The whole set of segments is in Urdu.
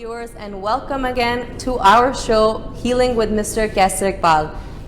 viewers and welcome again to our show Healing with Mr. Kaisar Iqbal.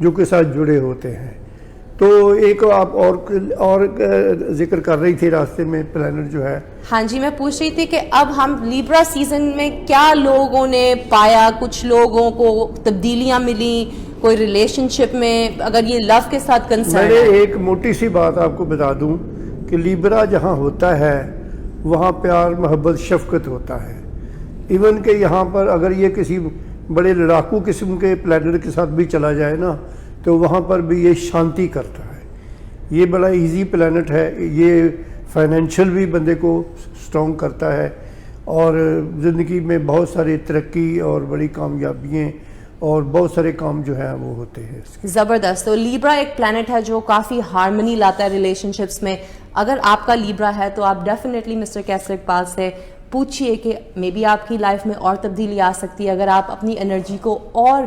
جو کے ساتھ جڑے ہوتے ہیں. تو ایک آپ اور ذکر کر رہی تھی راستے میں پلانٹ جو ہے. ہاں جی، میں پوچھ رہی تھی کہ اب ہم لیبرا سیزن میں کیا لوگوں نے پایا، کچھ لوگوں کو تبدیلیاں ملی کوئی ریلیشن شپ میں، اگر یہ لو کے ساتھ کنسرن ہے. میں ایک موٹی سی بات آپ کو بتا دوں کہ لیبرا جہاں ہوتا ہے وہاں پیار محبت شفقت ہوتا ہے. ایون کہ یہاں پر اگر یہ کسی بڑے لڑاکو قسم کے پلانٹ کے ساتھ بھی چلا جائے نا تو وہاں پر بھی یہ شانتی کرتا ہے. یہ بڑا ایزی پلانٹ ہے. یہ فائنینشیل بھی بندے کو سٹرونگ کرتا ہے اور زندگی میں بہت ساری ترقی اور بڑی کامیابیاں اور بہت سارے کام جو ہیں وہ ہوتے ہیں. زبردست. تو لیبرا ایک پلانٹ ہے جو کافی ہارمنی لاتا ہے ریلیشن شپس میں. اگر آپ کا لیبرا ہے تو آپ ڈیفینیٹلی مسٹر کیسر اقبال سے پوچھئے کہ مے بی آپ کی لائف میں اور تبدیلی آ سکتی ہے اگر آپ اپنی انرجی کو اور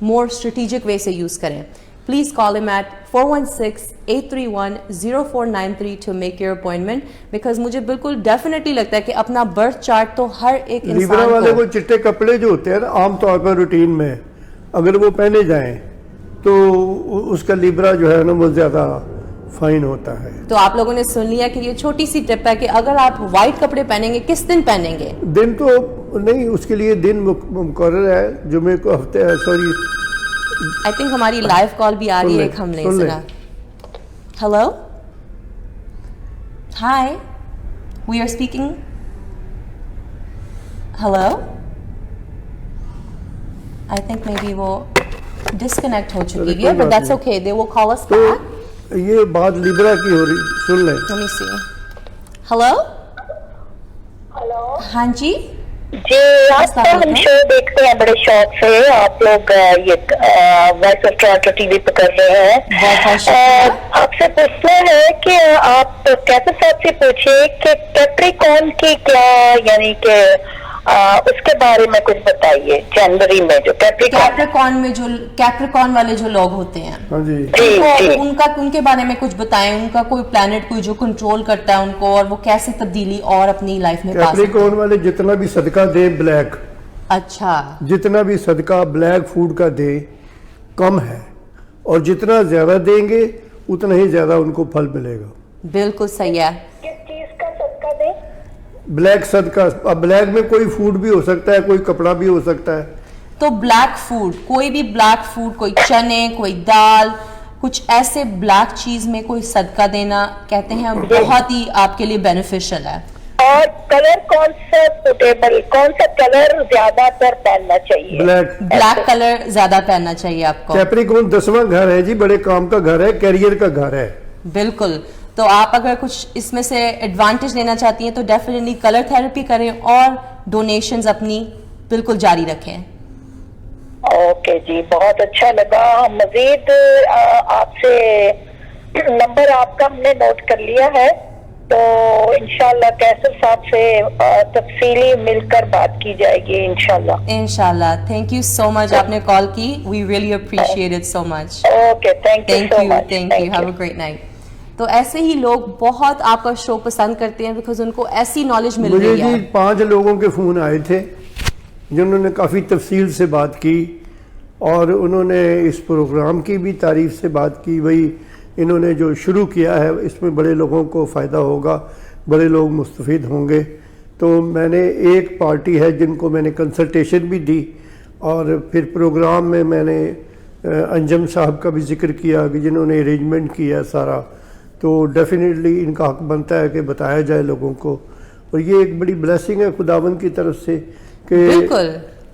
مور اسٹریٹجک وے سے یوز کریں. Please call him at 416-831-0493 to make your appointment because مجھے بالکل ڈیفینیٹلی لگتا ہے کہ اپنا برتھ چارٹ تو ہر ایک انسان لیبرا والے وہ چٹے کپڑے جو ہوتے ہیں نا عام طور پر روٹین میں اگر وہ پہنے جائیں تو اس کا لیبرا جو ہے نا وہ زیادہ فائن ہوتا ہے. تو آپ لوگوں نے سن لیا کہ یہ چھوٹی سی ٹپ ہے کہ اگر آپ وائٹ کپڑے پہنیں گے کس دن پہنیں گے؟ دن تو نہیں، اس کے لیے دن مقرر ہے. جمعے کو ہفتے سوری آئی تھنک ہماری لائیو کال بھی آ رہی ہے، ایک ہم نہیں سنا. Hello, hi, we are speaking. Hello, I think may be وہ ڈسکنیکٹ ہو چکی ہے but that's okay, they will call us back. یہ بات لیبرا کی ہو رہی، سن لیں. Let me see. Hello, hello ہاں جی جی، آپ کا ہم شو دیکھتے ہیں بڑے شوق سے. آپ لوگ یہ voice of Toronto T V پہ کر رہے ہیں. آپ سے پوچھنا ہے کہ آپ کیسر صاحب سے پوچھیے کہ کیپریکون کی کیا، یعنی کہ اس کے بارے میں کچھ بتائیے. جنوری میں جو کیپریکون میں جو کیپریکون والے جو لوگ ہوتے ہیں ہاں جی ان کے بارے میں کچھ بتائیں. ان کا کوئی پلانٹ کوئی جو کنٹرول کرتا ہے ان کو اور وہ کیسے تبدیلی اور اپنی لائف میں پا سکتے ہیں. کیپریکون والے جتنا بھی صدقہ دیں بلیک، اچھا، جتنا بھی صدقہ بلیک فوڈ کا دیں کم ہے اور جتنا زیادہ دیں گے اتنا ہی زیادہ ان کو پھل ملے گا. بالکل صحیح ہے. کس چیز کا صدقہ دیں؟ بلیک صدقہ. اب بلیک میں کوئی فوڈ بھی ہو سکتا ہے، کوئی کپڑا بھی ہو سکتا ہے. تو بلیک فوڈ، کوئی بھی بلیک فوڈ، کوئی چنے، کوئی دال، کچھ ایسے بلیک چیز میں کوئی صدقہ دینا کہتے ہیں بہت ہی آپ کے لیے بینیفیشل ہے. اور کلر کون سا سوٹیبل، کون سا کلر زیادہ تر پہننا چاہیے؟ بلیک کلر زیادہ پہننا چاہیے آپ کو. کیپریکون 10واں گھر ہے جی، بڑے کام کا گھر ہے، کیریئر کا گھر ہے. بالکل. تو آپ اگر کچھ اس میں سے ایڈوانٹیج لینا چاہتی ہیں تو ڈیفینیٹلی کلر تھراپی کریں اور ڈونیشنز اپنی بالکل جاری رکھیں. اوکے جی، بہت اچھا لگا. مزید آپ سے نمبر آپ کا ہم نے نوٹ کر لیا ہے تو انشاءاللہ کیسر صاحب سے تفصیلی مل کر بات کی جائے گی انشاءاللہ. انشاءاللہ. تھینک یو سو مچ، آپ نے کال کی. We really appreciate it so much. Okay, thank you so much. Thank you. Have a great night. تو ایسے ہی لوگ بہت آپ کا شو پسند کرتے ہیں بیکاز ان کو ایسی نالج مل رہی ہے. مجھے 5 لوگوں کے فون آئے تھے جنہوں نے کافی تفصیل سے بات کی اور انہوں نے اس پروگرام کی بھی تعریف سے بات کی. وہی انہوں نے جو شروع کیا ہے اس میں بڑے لوگوں کو فائدہ ہوگا، بڑے لوگ مستفید ہوں گے. تو میں نے ایک پارٹی ہے جن کو میں نے کنسلٹیشن بھی دی اور پھر پروگرام میں نے انجم صاحب کا بھی ذکر کیا کہ جنہوں نے ارینجمنٹ کیا سارا. تو ڈیفینیٹلی ان کا حق بنتا ہے کہ بتایا جائے لوگوں کو. اور یہ ایک بڑی بلیسنگ ہے خداوند کی طرف سے کہ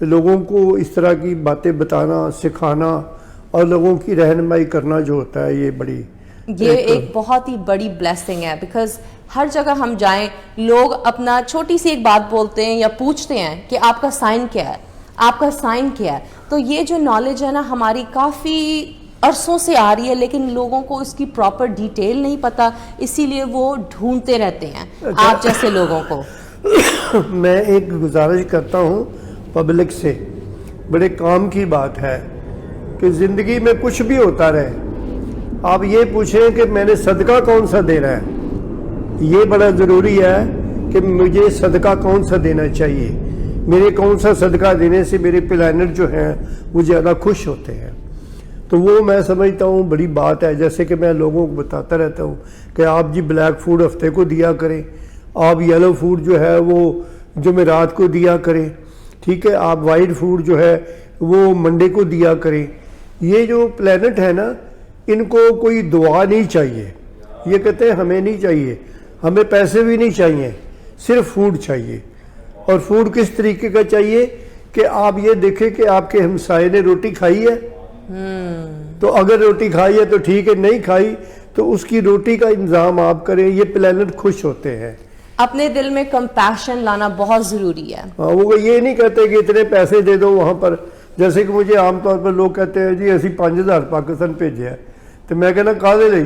لوگوں کو اس طرح کی باتیں بتانا، سکھانا اور لوگوں کی رہنمائی کرنا جو ہوتا ہے یہ ایک بہت ہی بڑی بلیسنگ ہے. بیکاز ہر جگہ ہم جائیں لوگ اپنا چھوٹی سی ایک بات بولتے ہیں یا پوچھتے ہیں کہ آپ کا سائن کیا ہے، آپ کا سائن کیا ہے. تو یہ جو نالج ہے نا ہماری کافی عرصوں سے آ رہی ہے لیکن لوگوں کو اس کی پراپر ڈیٹیل نہیں پتا، اسی لیے وہ ڈھونڈتے رہتے ہیں آپ جیسے لوگوں کو. میں ایک گزارش کرتا ہوں پبلک سے، بڑے کام کی بات ہے کہ زندگی میں کچھ بھی ہوتا رہے آپ یہ پوچھیں کہ میں نے صدقہ کون سا دینا ہے. یہ بڑا ضروری ہے کہ مجھے صدقہ کون سا دینا چاہیے، میرے کون سا صدقہ دینے سے میرے پلانٹ جو ہیں وہ زیادہ خوش ہوتے ہیں. تو تو وہ میں سمجھتا ہوں بڑی بات ہے. جیسے کہ میں لوگوں کو بتاتا رہتا ہوں کہ آپ جی بلیک فوڈ ہفتے کو دیا کریں, آپ یلو فوڈ جو ہے وہ جمعرات کو دیا کریں, ٹھیک ہے, آپ وائٹ فوڈ جو ہے وہ منڈے کو دیا کریں. یہ جو پلینٹ ہے نا, ان کو کوئی دعا نہیں چاہیے. یہ کہتے ہیں ہمیں نہیں چاہیے, ہمیں پیسے بھی نہیں چاہیے, صرف فوڈ چاہیے. اور فوڈ کس طریقے کا چاہیے کہ آپ یہ دیکھیں کہ آپ کے ہمسائے نے روٹی کھائی ہے, تو اگر روٹی کھائی ہے تو ٹھیک ہے, نہیں کھائی تو اس کی روٹی کا انتظام آپ کریں. یہ پلینٹ خوش ہوتے ہیں. اپنے دل میں کمپیشن لانا بہت ضروری ہے. وہ یہ نہیں کہتے کہ اتنے پیسے دے دو وہاں پر. جیسے کہ مجھے عام طور پر لوگ کہتے ہیں جی اسی 5000 پاکستان بھیجے ہیں, تو میں کہنا کالے لئی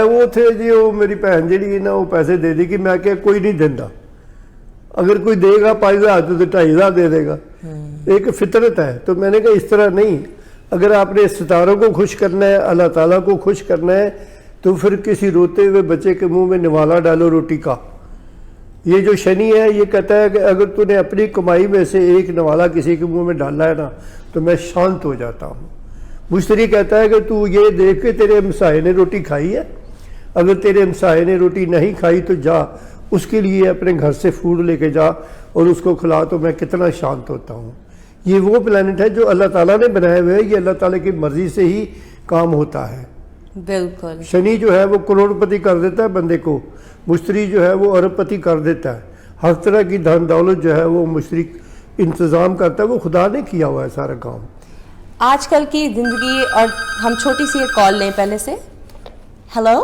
وہ تھے جی, وہ میری بھن جی نا وہ پیسے دے دی کہ میں کہ کوئی نہیں دینا, اگر کوئی دے گا 5000 تو 2500 دے دے گا. ایک فطرت ہے. تو میں نے کہا اس طرح نہیں, اگر آپ نے ستاروں کو خوش کرنا ہے, اللہ تعالیٰ کو خوش کرنا ہے, تو پھر کسی روتے ہوئے بچے کے منہ میں نوالا ڈالو روٹی کا. یہ جو شنی ہے یہ کہتا ہے کہ اگر تو نے اپنی کمائی میں سے ایک نوالا کسی کے منہ میں ڈالا ہے نا تو میں شانت ہو جاتا ہوں. مشتری کہتا ہے کہ تو یہ دیکھ کے تیرے ہمسائے نے روٹی کھائی ہے, اگر تیرے ہمسائے نے روٹی نہیں کھائی تو جا اس کے لیے اپنے گھر سے فوڈ لے کے جا اور اس کو کھلا, تو میں کتنا شانت ہوتا ہوں. یہ وہ پلانٹ ہے جو اللہ تعالیٰ نے بنائے ہوئے ہیں, یہ اللہ تعالیٰ کی مرضی سے ہی کام ہوتا ہے. بالکل. شنی جو ہے وہ کروڑ پتی کر دیتا ہے بندے کو, مشتری جو ہے وہ ارب پتی کر دیتا ہے. ہر طرح کی دھن دولت جو ہے وہ مشتری انتظام کرتا ہے, وہ خدا نے کیا ہوا ہے سارا کام. آج کل کی زندگی, اور ہم چھوٹی سی ایک کال لیں پہلے سے. ہیلو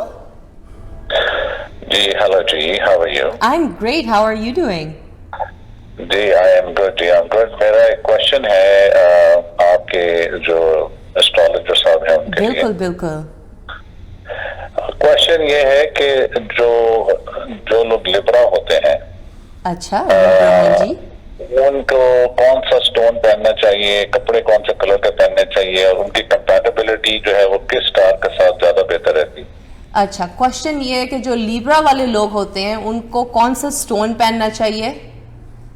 جی, ہیلو جی, how are you? I am great, how are you doing? جی آئی ایم گڈ, جی آئی ایم گڈ. میرا ایک کوشچن ہے آپ کے جو اسٹرالوجر صاحب ہیں ان کے لیے. بالکل بالکل. کوشچن یہ ہے کہ جو لوگ لبرا ہوتے ہیں, اچھا جی, ان کو کون سا سٹون پہننا چاہیے, کپڑے کون سے کلر کے پہننے چاہیے, اور ان کی کمپیٹیبلٹی جو ہے وہ کس سٹار کے ساتھ زیادہ بہتر رہتی؟ اچھا, کوشچن یہ ہے کہ جو لیبرا والے لوگ ہوتے ہیں ان کو کون سا سٹون پہننا چاہیے,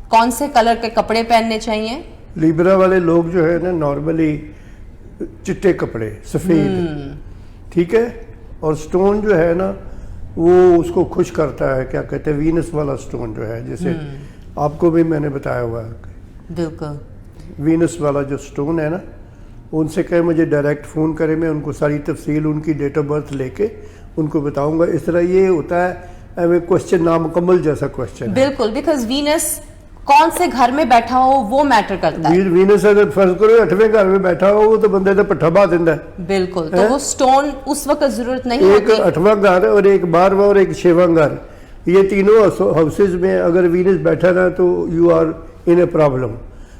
کون سے کلر کے کپڑے پہننے چاہیے؟ لیبرا والے لوگ جو ہے نا نارملی چٹے کپڑے, سفید, ٹھیک ہے, اور سٹون جو ہے نا وہ اس کو خوش کرتا ہے, کیا کہتے ہیں وینس والا سٹون جو ہے, جیسے آپ کو بھی میں نے بتایا ہوا ہے. بالکل. وینس والا جو سٹون ہے نا, ان سے کہیں مجھے ڈائریکٹ فون کرے, میں ان کو ساری تفصیل ان کی ڈیٹ آف برتھ لے کے ان کو بتاؤں گا. اس طرح یہ ہوتا ہے کوشچن نامکمل جیسا کوشچن. بالکل, بیکاز وینس کون سے گھر میں بیٹھا ہو وہ میٹر کرتا ہے. وینس اگر فرض کرو 8ویں گھر میں بیٹھا ہو وہ تو بندے کا پٹھا با دینا ہے. بالکل, تو وہ سٹون اس وقت ضرورت نہیں ہوتی. ایک 8واں گھر اور ایک 12واں اور ایک 6واں گھر, یہ تینوں ہاؤسز میں اگر وینس بیٹھا نا تو you are in a problem.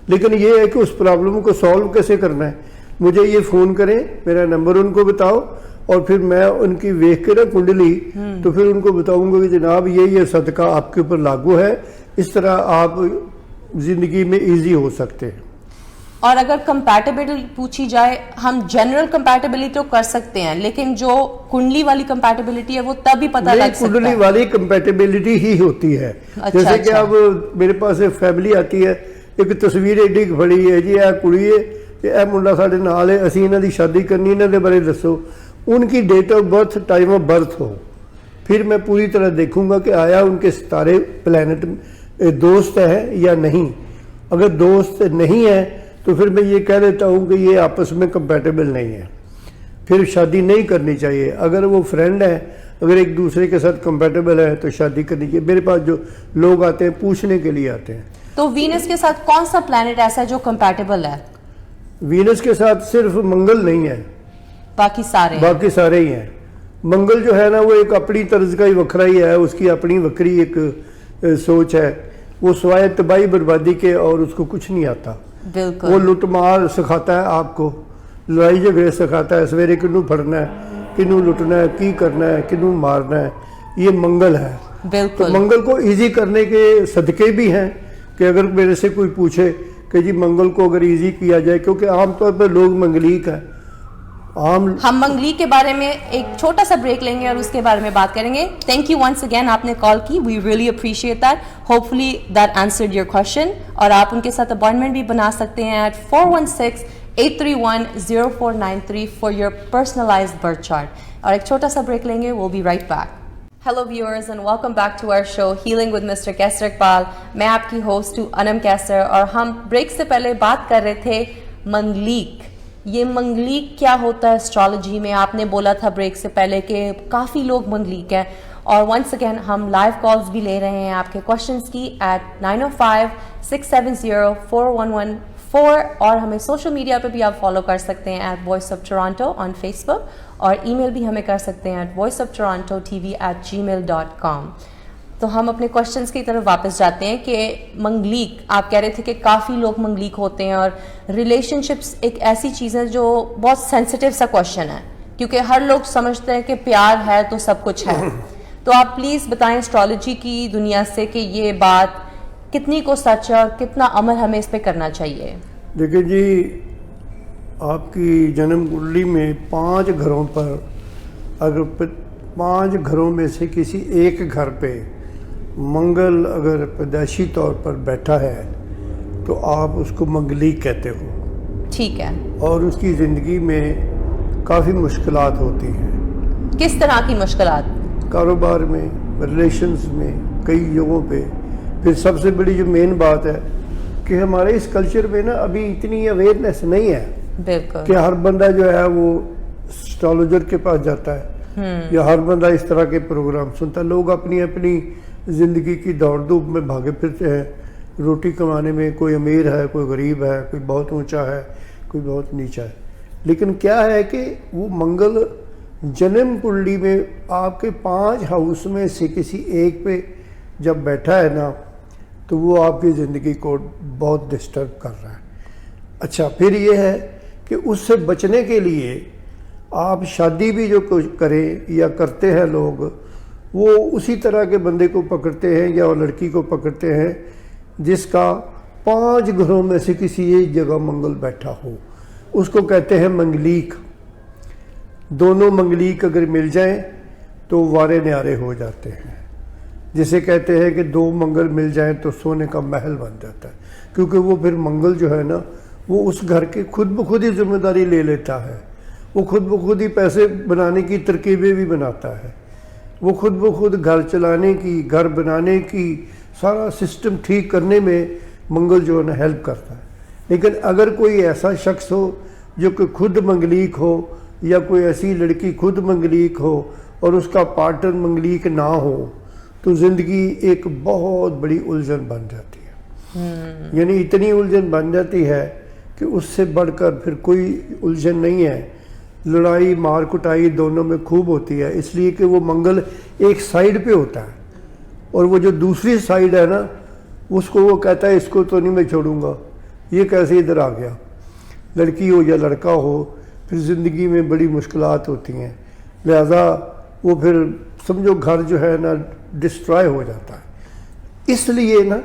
لیکن یہ ہے کہ اس پرابلم کو سالو کیسے کرنا ہے, مجھے یہ فون کریں, میرا نمبر ان کو بتاؤ, اور پھر میں ان کی ویکھ کے نا کنڈلی, تو پھر ان کو بتاؤں گا کہ جناب یہ صدقہ آپ کے اوپر لاگو ہے, اس طرح آپ زندگی میں ایزی ہو سکتے ہیں. اور اگر کمپیٹیبلٹی پوچھی جائے, ہم جنرل کمپیٹیبلٹی تو کر سکتے ہیں, لیکن جو کنڈلی والی کمپیٹیبلٹی ہے وہ تب ہی پتہ لگ سکتا ہے. کنڈلی والی کمپیٹیبلٹی ہی ہوتی ہے. جیسے کہ اب میرے پاس ایک فیملی آتی ہے, ایک تصویر ایڈی بڑی ہے جی, اے کڑی ہے, اے منڈا ساڈے نال ہے, اسی انہاں دی شادی کرنی, انہاں دے بارے دسو, ان کی date of birth, time of birth ہو, پھر میں پوری طرح دیکھوں گا کہ آیا ان کے ستارے پلینٹ دوست ہے یا نہیں. اگر دوست نہیں ہے تو پھر میں یہ کہہ دیتا ہوں کہ یہ آپس میں کمپیٹیبل نہیں ہے, پھر شادی نہیں کرنی چاہیے. اگر وہ فرینڈ ہے, اگر ایک دوسرے کے ساتھ کمپیٹیبل ہے تو شادی کرنی چاہیے. میرے پاس جو لوگ آتے ہیں پوچھنے کے لیے آتے ہیں. تو وینس کے ساتھ کون سا پلانٹ ایسا جو کمپیٹیبل ہے؟ وینس کے ساتھ صرف منگل نہیں ہے, باقی سارے ہی ہیں. منگل جو ہے نا وہ ایک اپنی طرز کا ہی وکھرا ہی ہے, اس کی اپنی وکری ایک سوچ ہے, وہ سوائے تباہی بربادی کے اور اس کو کچھ نہیں آتا. بالکل. وہ لٹ مار سکھاتا ہے آپ کو, لڑائی جھگڑے سکھاتا ہے, سویرے کنوں پھڑنا ہے, کنوں لٹنا ہے, کی کرنا ہے, کنوں مارنا ہے, یہ منگل ہے. بالکل. تو منگل کو ایزی کرنے کے صدقے بھی ہیں کہ اگر میرے سے کوئی پوچھے کہ جی منگل کو اگر ایزی کیا جائے, کیونکہ عام طور پر لوگ منگلیک ہیں. ہم منگلیک کے بارے میں ایک چھوٹا سا بریک لیں گے اور اس کے بارے میں بات کریں گے. تھینک یو ونس اگین, آپ نے کال کی, we really appreciate that. Hopefully that answered your question, اور آپ ان کے ساتھ اپوائنٹمنٹ بھی بنا سکتے ہیں at 831-0493 for your personalized birth chart. اور ایک چھوٹا سا بریک لیں گے. we'll be right back. Hello viewers and welcome back to our show Healing with Mr. Kaiser Iqbal. میں آپ کی ہوسٹ ہوں انم کیسر, اور ہم بریک سے پہلے بات کر رہے تھے منگلیک. یہ منگلیک کیا ہوتا ہے اسٹرالوجی میں؟ آپ نے بولا تھا بریک سے پہلے کہ کافی لوگ منگلیک ہیں, اور ونس اگین ہم لائیو کالز بھی لے رہے ہیں آپ کے کوشچنس کی ایٹ 905-670-4114, اور ہمیں سوشل میڈیا پہ بھی آپ فالو کر سکتے ہیں at voice of Toronto on Facebook بک, اور ای میل بھی ہمیں کر سکتے ہیں ایٹ voiceoftorontotv@gmail.com. تو ہم اپنے کوشچنس کی طرف واپس جاتے ہیں کہ منگلیک, آپ کہہ رہے تھے کہ کافی لوگ منگلیک ہوتے ہیں, اور ریلیشن شپس ایک ایسی چیز ہے جو بہت سینسیٹیو سا کوشچن ہے, کیونکہ ہر لوگ سمجھتے ہیں کہ پیار ہے تو سب کچھ ہے. تو آپ پلیز بتائیں اسٹرالوجی کی دنیا سے کہ یہ بات کتنی کو سچ ہے اور کتنا عمل ہمیں اس پہ کرنا چاہیے. دیکھیں جی, آپ کی جنم کنڈلی میں 5 گھروں پر اگر 5 گھروں میں سے کسی ایک گھر پہ منگل اگر پیدائشی طور پر بیٹھا ہے تو آپ اس کو منگلیک کہتے ہو. ٹھیک ہے. اور اس کی زندگی میں کافی مشکلات ہوتی ہیں. کس طرح کی مشکلات؟ کاروبار میں, ریلیشنز میں, کئی جگہوں پہ. پھر سب سے بڑی جو مین بات ہے کہ ہمارے اس کلچر میں نا ابھی اتنی اویئرنیس نہیں ہے بالکل کہ ہر بندہ جو ہے وہ اسٹرالوجر کے پاس جاتا ہے یا ہر بندہ اس طرح کے پروگرام سنتا ہے. لوگ اپنی اپنی زندگی کی دوڑ دھوپ میں بھاگے پھرتے ہیں روٹی کمانے میں. کوئی امیر ہے, کوئی غریب ہے, کوئی بہت اونچا ہے, کوئی بہت نیچا ہے. لیکن کیا ہے کہ وہ منگل جنم کنڈلی میں آپ کے 5 ہاؤس میں سے کسی ایک پہ جب بیٹھا ہے نا تو وہ آپ کی زندگی کو بہت ڈسٹرب کر رہا ہے. اچھا, پھر یہ ہے کہ اس سے بچنے کے لیے آپ شادی بھی جو کچھ کریں یا کرتے ہیں لوگ, وہ اسی طرح کے بندے کو پکڑتے ہیں یا لڑکی کو پکڑتے ہیں جس کا 5 گھروں میں سے کسی ایک جگہ منگل بیٹھا ہو. اس کو کہتے ہیں منگلیک. دونوں منگلیک اگر مل جائیں تو وارے نیارے ہو جاتے ہیں. جسے کہتے ہیں کہ 2 منگل مل جائیں تو سونے کا محل بن جاتا ہے, کیونکہ وہ پھر منگل جو ہے نا وہ اس گھر کی خود بخود ہی ذمہ داری لے لیتا ہے. وہ خود بخود ہی پیسے بنانے کی ترکیبیں بھی بناتا ہے. وہ خود بخود گھر چلانے کی, گھر بنانے کی, سارا سسٹم ٹھیک کرنے میں منگل جو ہے نا ہیلپ کرتا ہے. لیکن اگر کوئی ایسا شخص ہو جو کہ خود منگلیک ہو, یا کوئی ایسی لڑکی خود منگلیک ہو اور اس کا پارٹنر منگلیک نہ ہو, تو زندگی ایک بہت بڑی الجھن بن جاتی ہے. یعنی اتنی الجھن بن جاتی ہے کہ اس سے بڑھ کر پھر کوئی الجھن نہیں ہے. لڑائی مار کٹائی دونوں میں خوب ہوتی ہے, اس لیے کہ وہ منگل ایک سائیڈ پہ ہوتا ہے, اور وہ جو دوسری سائیڈ ہے نا اس کو وہ کہتا ہے اس کو تو نہیں میں چھوڑوں گا, یہ کیسے ادھر آ گیا. لڑکی ہو یا لڑکا ہو, پھر زندگی میں بڑی مشکلات ہوتی ہیں. لہذا وہ پھر سمجھو گھر جو ہے نا ڈسٹرائے ہو جاتا ہے. اس لیے نا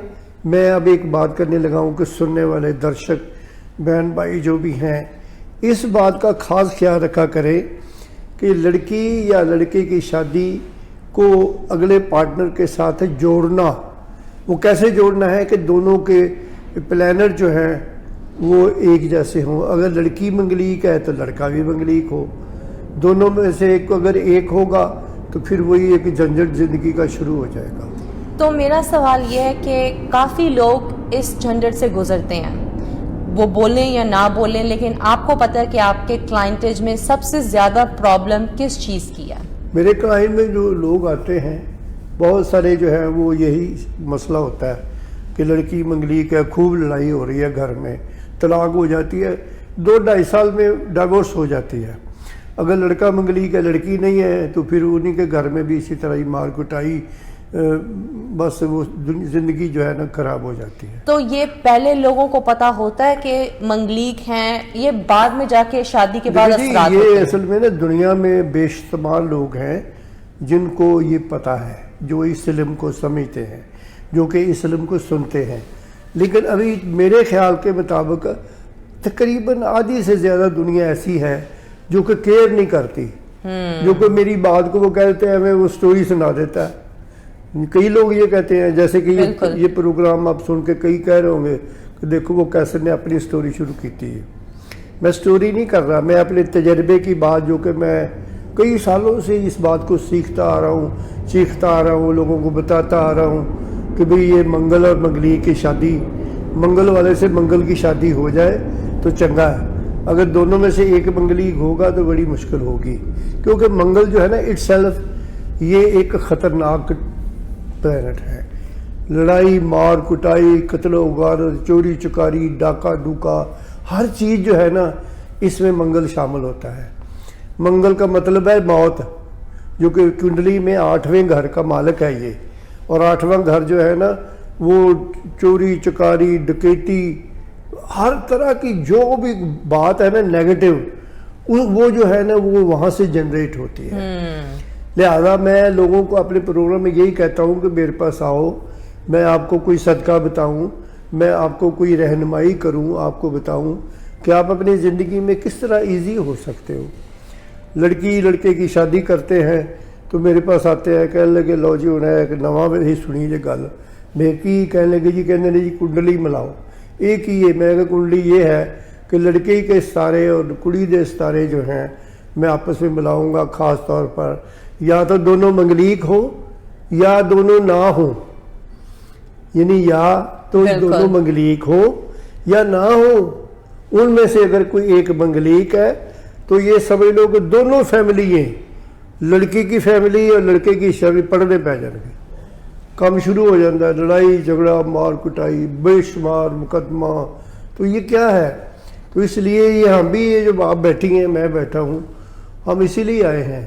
میں اب ایک بات کرنے لگا ہوں کہ سننے والے درشک بہن بھائی جو بھی ہیں اس بات کا خاص خیال رکھا کریں کہ لڑکی یا لڑکے کی شادی کو اگلے پارٹنر کے ساتھ جوڑنا. وہ کیسے جوڑنا ہے کہ دونوں کے پلانر جو ہیں وہ ایک جیسے ہوں. اگر لڑکی منگلیک ہے تو لڑکا بھی منگلیک ہو. دونوں میں سے ایک اگر ایک ہوگا تو پھر وہی ایک جھنجھٹ زندگی کا شروع ہو جائے گا. تو میرا سوال یہ ہے کہ کافی لوگ اس جھنجھٹ سے گزرتے ہیں, وہ بولیں یا نہ بولیں, لیکن آپ کو پتہ ہے کہ آپ کے کلائنٹیج میں سب سے زیادہ پرابلم کس چیز کی ہے؟ میرے کلائنٹ میں جو لوگ آتے ہیں بہت سارے جو ہیں وہ یہی مسئلہ ہوتا ہے کہ لڑکی منگلیک ہے, خوب لڑائی ہو رہی ہے گھر میں, طلاق ہو جاتی ہے, 2-2.5 سال میں ڈائیورس ہو جاتی ہے. اگر لڑکا منگلیک ہے لڑکی نہیں ہے تو پھر انہی کے گھر میں بھی اسی طرح ہی مار کٹائی, بس وہ زندگی جو ہے نا خراب ہو جاتی ہے. تو یہ پہلے لوگوں کو پتا ہوتا ہے کہ منگلیک ہیں, یہ بعد میں جا کے شادی کے بعد اثرات ہوتے ہیں؟ یہ اصل میں نا دنیا میں بے شمار لوگ ہیں جن کو یہ پتا ہے, جو اس علم کو سمجھتے ہیں, جو کہ اس علم کو سنتے ہیں. لیکن ابھی میرے خیال کے مطابق تقریباً آدھی سے زیادہ دنیا ایسی ہے جو کہ کیئر نہیں کرتی, جو کہ میری بات کو وہ کہتے ہیں ہمیں وہ سٹوری سنا دیتا ہے. کئی لوگ یہ کہتے ہیں جیسے کہ یہ پروگرام آپ سن کے کئی کہہ رہے ہوں گے کہ دیکھو وہ کیسے نے اپنی سٹوری شروع کی تھی. میں سٹوری نہیں کر رہا, میں اپنے تجربے کی بات جو کہ میں کئی سالوں سے اس بات کو سیکھتا آ رہا ہوں, سیکھتا آ رہا ہوں, لوگوں کو بتاتا آ رہا ہوں کہ بھئی یہ منگل اور منگلی کی شادی, منگل والے سے منگل کی شادی ہو جائے تو چنگا ہے, اگر دونوں میں سے ایک منگلی ہوگا تو بڑی مشکل ہوگی, کیونکہ منگل جو ہے نا اٹ سیلف یہ ایک خطرناک پلینٹ ہے. لڑائی مار کٹائی, قتل و غارت, چوری چکاری, ڈاکہ ڈوکا, ہر چیز جو ہے نا اس میں منگل شامل ہوتا ہے. منگل کا مطلب ہے موت, جو کہ کنڈلی میں 8ویں گھر کا مالک ہے یہ, اور 8واں گھر جو ہے نا وہ چوری چکاری ڈکیتی ہر طرح کی جو بھی بات ہے نا نیگیٹو, وہ جو ہے نا وہ وہاں سے جنریٹ ہوتی ہے. لہذا میں لوگوں کو اپنے پروگرام میں یہی کہتا ہوں کہ میرے پاس آؤ, میں آپ کو کوئی صدقہ بتاؤں, میں آپ کو کوئی رہنمائی کروں, آپ کو بتاؤں کہ آپ اپنی زندگی میں کس طرح ایزی ہو سکتے ہو. لڑکی لڑکے کی شادی کرتے ہیں تو میرے پاس آتے ہیں, کہنے لگے لو جی انہیں ایک نواں ہی سنی جی گل, میں کی کہنے لگے جی, کہنے لگے جی کنڈلی ملاؤ. ایک ہی ہے, میں کہ کنڈلی یہ ہے کہ لڑکے کے ستارے اور کڑی دے ستارے جو ہیں میں آپس میں ملاؤں گا, خاص طور پر یا تو دونوں منگلیک ہو یا دونوں نہ ہوں, یعنی یا تو دونوں منگلیک ہو یا نہ ہو. ان میں سے اگر کوئی ایک منگلیک ہے تو یہ سمجھ لو کہ دونوں فیملی ہیں, لڑکی کی فیملی اور لڑکے کی فیملی پردے پہ جان گے, کام شروع ہو جاتا ہے, لڑائی جھگڑا مار کٹائی بے شمار مقدمہ. تو یہ کیا ہے؟ تو اس لیے یہ ہم بھی, یہ جو آپ بیٹھی ہیں میں بیٹھا ہوں, ہم اسی لیے آئے ہیں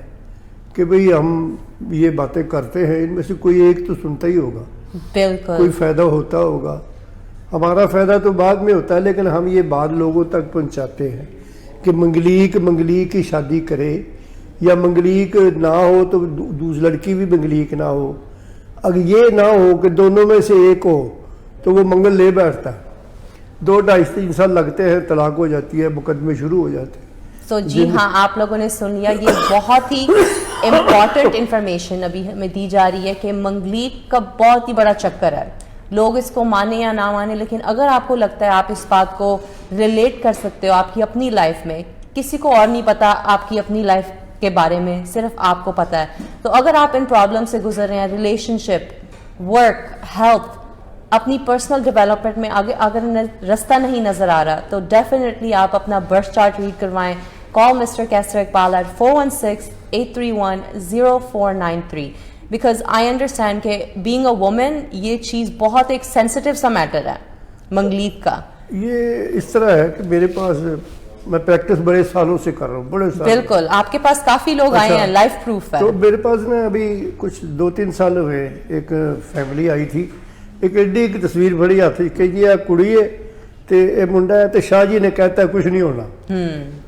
کہ بھئی ہم یہ باتیں کرتے ہیں, ان میں سے کوئی ایک تو سنتا ہی ہوگا, بالکل کوئی فائدہ ہوتا ہوگا. ہمارا فائدہ تو بعد میں ہوتا ہے, لیکن ہم یہ بات لوگوں تک پہنچاتے ہیں کہ منگلیک کی شادی کرے, یا منگلیک نہ ہو تو دوسری لڑکی بھی منگلیک نہ ہو. اگر یہ نہ ہو کہ دونوں میں سے ایک ہو تو وہ منگل لے بیٹھتا ہے, 2-2.5-3 سال لگتے ہیں, طلاق ہو جاتی ہے, مقدمے شروع ہو جاتے ہیں. تو جی ہاں, آپ لوگوں نے سن لیا, یہ بہت ہی امپورٹنٹ انفارمیشن ابھی ہمیں دی جا رہی ہے کہ منگلیک کا بہت ہی بڑا چکر ہے. لوگ اس کو مانے یا نہ مانے, لیکن اگر آپ کو لگتا ہے آپ اس بات کو ریلیٹ کر سکتے ہو آپ کی اپنی لائف میں, کسی کو اور نہیں پتا آپ کی اپنی لائف کے بارے میں, صرف آپ کو پتا ہے. تو اگر آپ ان پرابلم سے گزر رہے ہیں, ریلیشن شپ, ورک, ہیلتھ, اپنی پرسنل ڈیولپمنٹ میں آگے اگر رستہ نہیں نظر آ رہا, تو ڈیفینیٹلی آپ اپنا برتھ چارٹ ریڈ کروائیں. Call Mr. Kester Iqbal at 416-831-0493 because I understand کہ being a woman یہ چیز بہت ایک سینسٹیو سا میٹر ہے منگلیک کا. یہ اس طرح ہے کہ میرے پاس, میں پریکٹس بڑے سالوں سے کر رہا ہوں, بڑے سال. بالکل, آپ کے پاس کافی لوگ آئے ہیں, لائف پروف ہے. تو میرے پاس نا ابھی کچھ 2-3 سال ہوئے, ایک فیملی آئی تھی, ایک ایڈی ایک تصویر بڑی آتی کہ یہ کڑی ہے تو یہ منڈا ہے, تو شاہ جی نے کہتا ہے کچھ نہیں ہونا.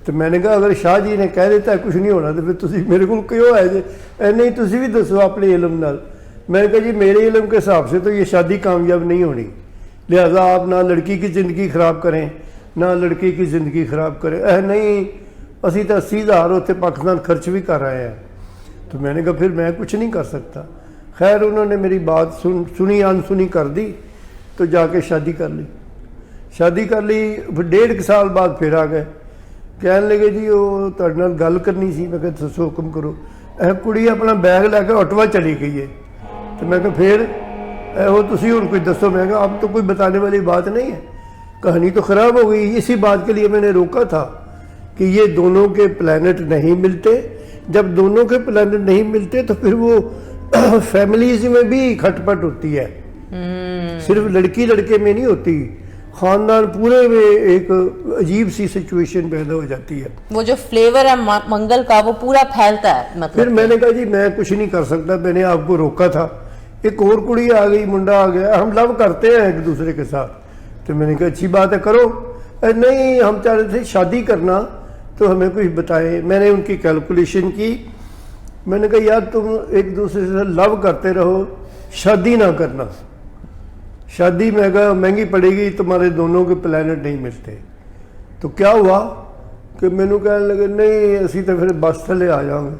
تو میں نے کہا اگر شاہ جی نے کہہ دیتا ہے کچھ نہیں ہونا تو پھر تسی میرے کو کیوں آئے جی, نہیں تسی بھی دسو اپنے علم نال. میں نے کہا جی میرے علم کے حساب سے تو یہ شادی کامیاب نہیں ہونی, لہذا آپ نہ لڑکی کی زندگی خراب کریں نہ لڑکی کی زندگی خراب کریں. نہیں اسی تو 80,000 ہوتے پاکستان خرچ بھی کر رہے ہیں. تو میں نے کہا پھر میں کچھ نہیں کر سکتا. خیر انہوں نے میری بات سنی انسنی کر دی, تو جا کے شادی کر لی. پھر 1.5 سال بعد پھر آ گئے, کہنے لگے جی وہ تہاڈے نال گل کرنی سی. میں کہا دسو حکم کرو. کڑی اپنا بیگ لے کے اٹوا چلی گئی ہے. تو میں کہا پھر وہ تسی ہن کوئی دسو. میں کہا اب تو کوئی بتانے والی بات نہیں ہے, کہانی تو خراب ہو گئی. اسی بات کے لیے میں نے روکا تھا کہ یہ دونوں کے پلانٹ نہیں ملتے. جب دونوں کے پلانٹ نہیں ملتے تو پھر وہ فیملیز میں بھی کھٹ پٹ ہوتی ہے, صرف لڑکی لڑکے میں نہیں ہوتی, خاندان پورے میں ایک عجیب سی سچویشن پیدا ہو جاتی ہے. وہ جو فلیور ہے منگل کا وہ پورا پھیلتا ہے. مطلب پھر میں نے کہا جی میں کچھ نہیں کر سکتا, میں نے آپ کو روکا تھا. ایک اور کڑی آ گئی, منڈا آ گیا, ہم لو کرتے ہیں ایک دوسرے کے ساتھ. تو میں نے کہا اچھی بات ہے کرو. نہیں ہم چاہ رہے تھے شادی کرنا, تو ہمیں کچھ بتائیں. میں نے ان کی کیلکولیشن کی. میں نے کہا یار تم ایک دوسرے سے لو کرتے رہو, شادی نہ کرنا. شادی میں کہا مہنگی پڑے گی, تمہارے دونوں کے پلانٹ نہیں ملتے. تو کیا ہوا کہ مینوں کہنے لگے نہیں اسی تو پھر بس تھلے آ جاؤں گے.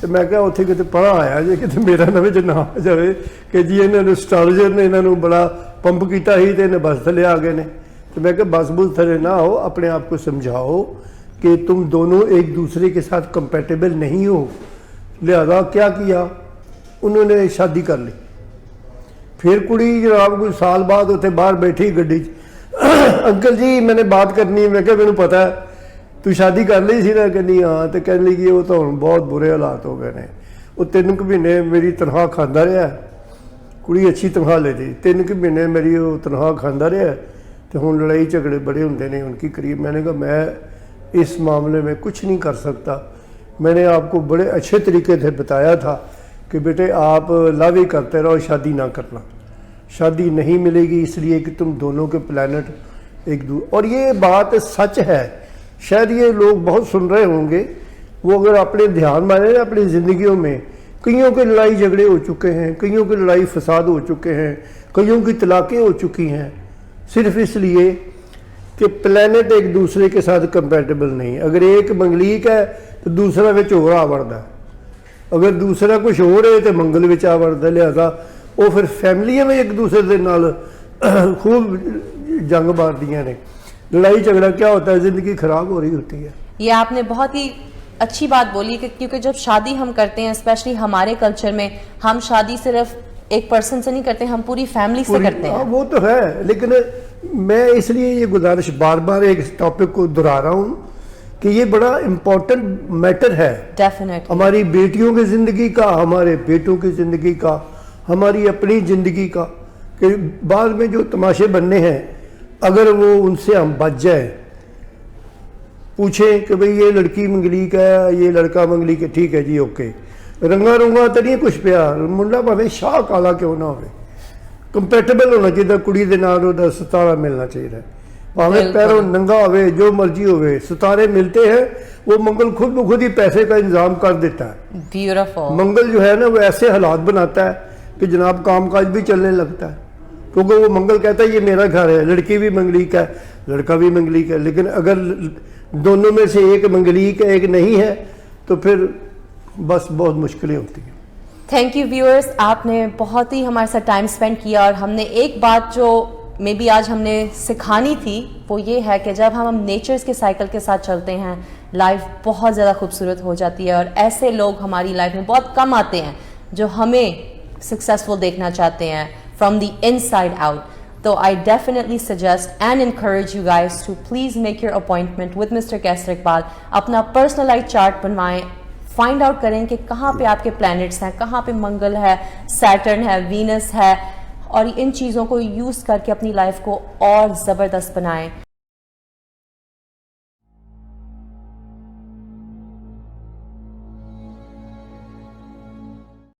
تو میں کہا اتنے کتنے پڑھا آیا جی کہ میرا نہ جو نہ آ جائے کہ جی انہوں نے اسٹرالجر نے انہوں نے بڑا پمپ کیتا ہی تو انہیں بس تھلے آ گئے نے. تو میں کہ بس بس تھرے نہ ہو, اپنے آپ کو سمجھاؤ کہ تم دونوں ایک دوسرے کے ساتھ کمپیٹیبل نہیں ہو. لہذا کیا کیا انہوں نے, شادی کر لی. پھر کڑی جناب کوئی سال بعد اتنے باہر بیٹھی گڈی انکل جی میں نے بات کرنی ہے. میں کہ مینوں پتا ہے تو شادی کر لی سی نا. کہ ہاں. تو کہنے لگی وہ تو ہن بہت برے حالات ہو گئے ہیں. وہ 3 مہینے میری تنخواہ کھانا رہا. کڑی اچھی تنخواہ لے دی. 3 مہینے میری وہ تنخواہ کھانا رہا. تو ہوں لڑائی جھگڑے بڑے ہوتے ہیں ان کی قریب. میں نے کہا میں اس معاملے میں کچھ نہیں کر سکتا. میں نے آپ کو بڑے اچھے طریقے سے بتایا تھا کہ بیٹے آپ لو ہی کرتے رہو, شادی نہ کرنا. شادی نہیں ملے گی اس لیے کہ تم دونوں کے پلانٹ ایک اور یہ بات سچ ہے. شاید یہ لوگ بہت سن رہے ہوں گے, وہ اگر اپنے دھیان مانیں اپنی زندگیوں میں, کئیوں کے لڑائی جھگڑے ہو چکے ہیں, کئیوں کی لڑائی فساد ہو چکے ہیں, کئیوں کی طلاقیں ہو چکی ہیں, صرف اس لیے کہ پلانٹ ایک دوسرے کے ساتھ کمپیٹیبل نہیں. اگر ایک منگلیک ہے تو دوسرا وچ ہور آ وڑدا ہے, اگر دوسرا کچھ ہو رہے تو منگل وچ آ وڑدا. لہذا وہ پھر فیملیاں میں ایک دوسرے دے نال خوب جنگ ماردیاں نے. لڑائی جھگڑا کیا ہوتا ہے, زندگی خراب ہو رہی ہوتی ہے. یہ آپ نے بہت ہی اچھی بات بولی کہ کیونکہ جب شادی ہم کرتے ہیں اسپیشلی ہمارے کلچر میں, ہم شادی صرف ایک پرسن سے نہیں کرتے, ہم پوری فیملی سے کرتے ہیں. وہ تو ہے, لیکن میں اس لیے یہ گزارش بار بار ایک ٹاپک کو دہرا رہا ہوں کہ یہ بڑا امپورٹنٹ میٹر ہے. ڈیفینیٹلی ہماری بیٹیوں کی زندگی کا, ہمارے بیٹوں کی زندگی کا, ہماری اپنی زندگی کا, کہ بعد میں جو تماشے بننے ہیں اگر وہ ان سے ہم بچ جائیں. پوچھیں کہ بھئی یہ لڑکی منگلیک ہے, یہ لڑکا منگلیک ہے, ٹھیک ہے جی اوکے, رنگا رنگا تو نہیں کچھ پیا, منڈا بھاویں شاہ کالا کیوں نہ ہوئے, کمپیٹیبل ہونا چاہیے. کڑی دے نال وہ ستارہ ملنا چاہیے, بھاویں پیروں ننگا ہوئے, جو مرضی ہوئے, ستارے ملتے ہیں. وہ منگل خود بخود ہی پیسے کا انتظام کر دیتا ہے. بیوٹیفل. منگل جو ہے نا وہ ایسے حالات بناتا ہے کہ جناب کام کاج بھی چلنے لگتا ہے, کیونکہ وہ منگل کہتا ہے یہ میرا گھر ہے. لڑکی بھی منگلیک ہے, لڑکا بھی منگلیک ہے, لیکن اگر دونوں میں سے ایک منگلیک ہے ایک نہیں ہے تو پھر بس بہت مشکلیں ہوتی ہیں. تھینک یو ویورز, آپ نے بہت ہی ہمارے ساتھ ٹائم اسپینڈ کیا, اور ہم نے ایک بات جو میں بھی آج ہم نے سکھانی تھی وہ یہ ہے کہ جب ہم نیچرز کے سائیکل کے ساتھ چلتے ہیں لائف بہت زیادہ خوبصورت ہو جاتی ہے. اور ایسے لوگ ہماری لائف میں بہت کم آتے ہیں جو ہمیں سکسیزفل دیکھنا چاہتے ہیں from the in side out. تو I definitely suggest and encourage you guys to please make your appointment with Mr. Kaisar Iqbal. اپنا personalized chart بنوائیں, فائنڈ آؤٹ کریں کہ کہاں پہ آپ کے پلانٹس ہیں, کہاں پہ منگل ہے, سیٹرن ہے, وینس ہے, اور ان چیزوں کو یوز کر کے اپنی لائف کو اور زبردست بنائیں.